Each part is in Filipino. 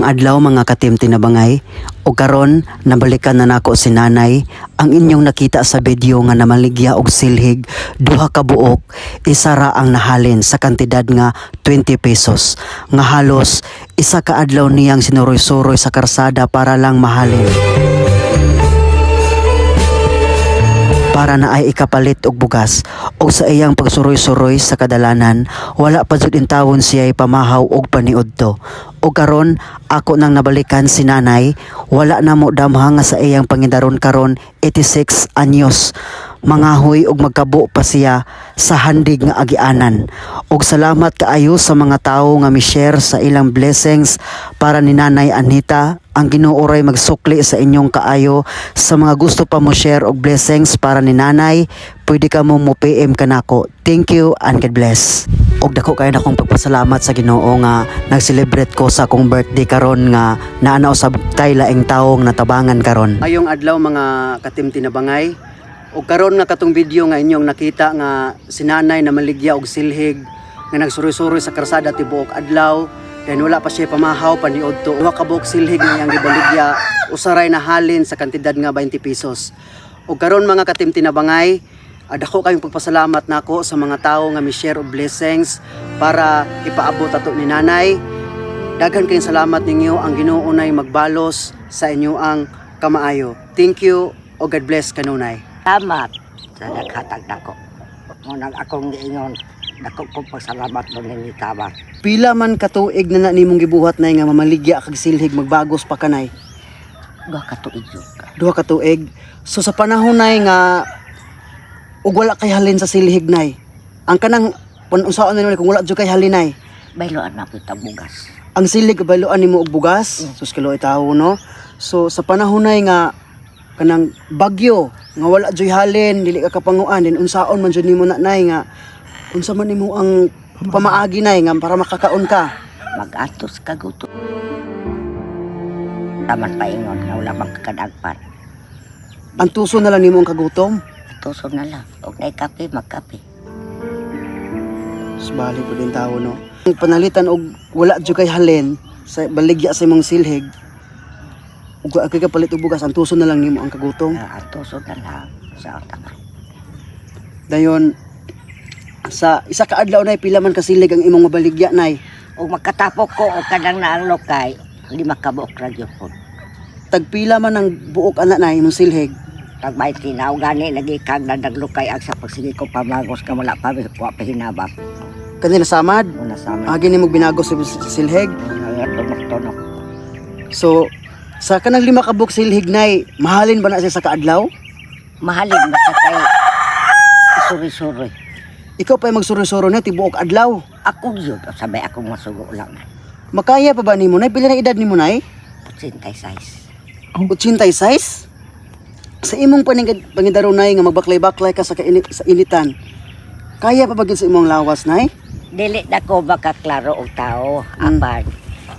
Mayong adlaw mga katimti na bangay, o karon nabalikan na nako si nanay. Ang inyong nakita sa video nga namaligya og silhig, duha ka buok, isa ra ang nahalin sa kantidad nga 20 pesos. Nga halos isa ka adlaw niyang sinuroy-suroy sa karsada para lang mahalin. Para na ay ikapalit og bugas o sa iyang pagsuroy-suroy sa kadalanan, wala pa jud intawon siya'y pamahaw og paniudto. O karon ako nang nabalikan si nanay, wala na mo damha nga sa iyang pangidaron karon 86 anyos. Mangahoy og magkabo pa siya sa handig nga agianan. Og salamat kaayo sa mga tawo nga mi-share sa ilang blessings para ni Nanay Anita. Ang Ginoo ray magsukli sa inyong kaayo. Sa mga gusto pa mo share og blessings para ni Nanay, pwede ka mo PM kanako. Thank you and God bless. Og dako kayo na akong pagpasalamat sa Ginoo nga nag-celebrate ko sa akong birthday karon nga naanaw sa tay laing taong natabangan karon. Mayong adlaw mga katimti na bangay. O karon nga katong video nga inyong nakita nga si nanay na maligya og silhig nga nagsuroy-suroy sa karsada tibuok adlaw, then wala pa siya pamahaw paniudto. Duha ka buok silhig nga iyang gibaligya, usaray na halin sa kantidad nga 20 pesos. O karon mga katimti na bangay, dako kayong pagpasalamat nako sa mga tawo nga mi-share og blessings para ipaabot ato ni nanay. Daghan kayong salamat ninyo, ang Ginoo nay magbalos sa inyo ang kamaayo. Thank you o God bless kanunay. Salamat sa naghatag nako. Ngunang akong giingon, dako kong pasalamat mo ng itawa. Pila man katuig na nimong gibuhat nay nga mamaligya kag silhig magbagos pa kanay? Duha ka tuig yun. Duha ka tuig. So sa panahon nay nga ug wala kay halin sa silhig nay. Ang kanang unsaon na kung wala jud kay halinay. Bayloan na kita bugas. Ang silhig bayloan nimo og bugas. Sus kilo itawo no. So sa panahon nay nga kanang bagyo nga wala joy halin, dili ka kapanguan, din unsaon man jud nimo na nay nga unsa man nimo ang pamaagi nay nga para makakaon ka. Mag-atos ka gusto. Taman pa ingon na wala bang kakadagpan. Ang tuso na lang nimo ang kagutom. Atuso na lang. Huwag na ikape, magkape. Bali po din tao no. Ang panalitan og wala jud kay halin sa baligya sa imong silhig. Ug kay kapalit og bugas, ang tuso na lang nimo ang kagutom. Atuso na lang sa otak. Dayon sa isa ka adlaw nay pila man ka silhig ang imong mabaligya nay? Ug magkatapok ko o kadang naang lokay, hindi makabuok radyo po. Tagpila man ang buok ana nay imong silhig? Tagbay tinaw gani nagikag na naglukay ang sa pagsige ko pamagos ka wala pa wa pa hinabak. Kanila samad? Una sa amin. Agi nimo binagos sa silhig. Tunok-tunok. So sa kanang 5 ka buok silhig nay, mahalin ba na siya sa kaadlaw? Mahalin na sa kay suri-suri. Ikaw pa magsuro-suro na tibuok adlaw. Ako yun, sabay akong masugo lang. Makaya pa ba nimo nay? Pila na edad nimo nay? 86. 86? Sa imong pangidaron nay nga magbaklay-baklay ka sa initan. Kaya pa ba gyud sa imong lawas nay? Dili na ko makaklaro og tao. Apan,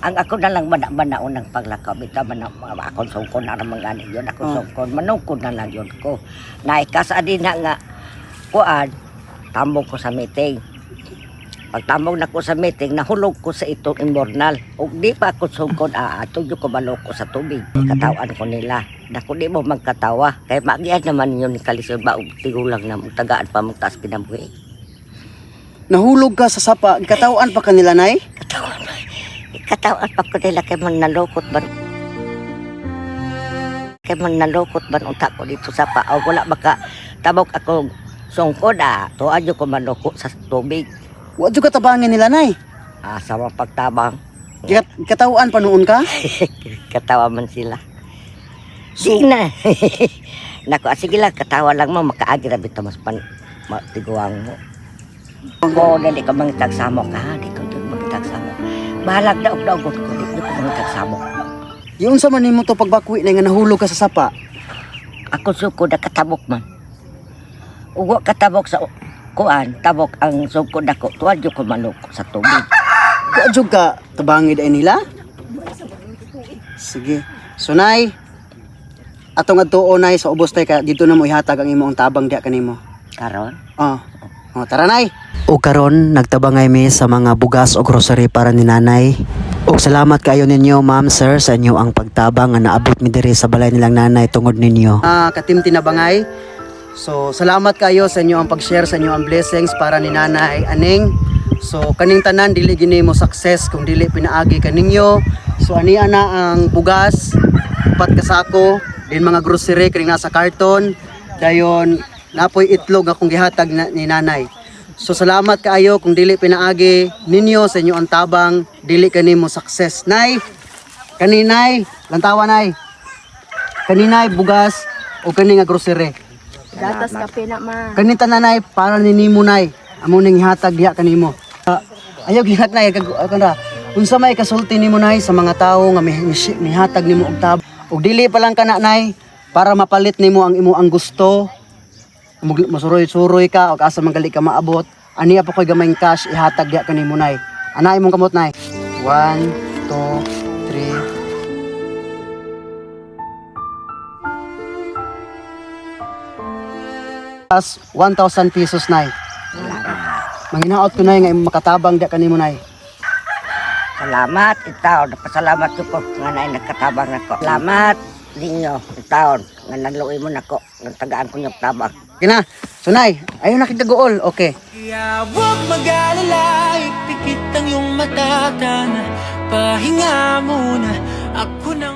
ang ako na lang bana-banaon ng paglakaw. Bita man mga akong sungkon na naman gani yun. Akong sungkon, manungkod na lang yun ko. Naikasa din na nga, kuan, tambong ko sa meeting. Pagtambong na ko sa meeting, nahulog ko sa itong imbornal. Ug di pa ako sungkon, tuyo ko baloko sa tubig. Katawan ko nila. Dako di mo magkatawa. Kaya magian naman yun ni Kalisyon ba, ug tigulang na tagaan pa magtaas pinabuhi. Nahulog ka sa sapa, katawan pa kanila nay? Katawan pa ko nila kay man nalukot ba? Kay man nalukot ba unta ko dito sa paaw. Wala baka tabok akong sungkod tuan yung ko manukot sa tubig. Wa jud katabangin nila nay. Sa mga pagtabang. Katawan pa noon ka? Katawa man sila. Sige na. Naku, sige lang, katawa lang mo, makaagi na bito mas matiguang mo. Kung dali ka mangitagsamo ka, di ko doon mangitagsamo. Bahalag na og-daogot ko, di ko mangitagsamo. Yung sa man nimo to pagbakwi na nga nahulog ka sa sapa. Ako suko na katabok man. Ugo katabok sa kuan, tabok ang suko dako, tuwan yung ko manukot sa tubig. Wa jud ka tabangid ay nila? Sige. So nay, atong adtuo nay sa ubos tay ka dito na mo ihatag ang imong tabang diha kanimo. Karon? Tara nay. O karon nagtabangay mi sa mga bugas o grocery para ni nanay. Og salamat kayo ninyo ma'am sir sa inyo ang pagtabang nga naabot mi diri sa balay nilang nanay tungod ninyo. Katim Tinabangay. So salamat kayo sa inyo ang pag-share sa inyo ang blessings para ni Nanay Aning. So kaning tanan dili gini mo success kung dili pinaagi kaninyo. So ani ana ang bugas, 4 kasako, din mga grocery kring nasa karton. Dayon napoy itlog akong gihatag ni Nanay. So salamat kaayo kung dili pinaagi ninyo sa inyo ang tabang, dili kanimo success. Nay, kaninay, lantawa nay. Kaninay bugas o kani nga grocery. Gatas kape na ma. Kanita nanay para ninimo nay. Amo ning hatag diha kanimo. Ayaw gihat nay kaganda. Unsa may kasulti nimo nay sa mga tawo nga mihatag nimo og tab. Og dili pa lang kana nay para mapalit nimo ang imo ang gusto. Masuroy-suroy ka og asa manggali ka maabot. Ani pa koy gamayng cash ihatag diha kanimo nay. Ana imong kamot nay. 1 2 3 As 1,000 pesos nay. Manginaot ko nay nga imong makatabang diha kanimo nay. Salamat itaon, napasalamat ko nga nay nagkatabang nako. Salamat ninyo itaon nga nagluoy mo nako, nagtagaan ko yung tabang. Kina, sunay, ayaw na kita gool, okay. Kaya huwag mag-alala, ipikit ang iyong mata, tana. Pahinga muna, ako nang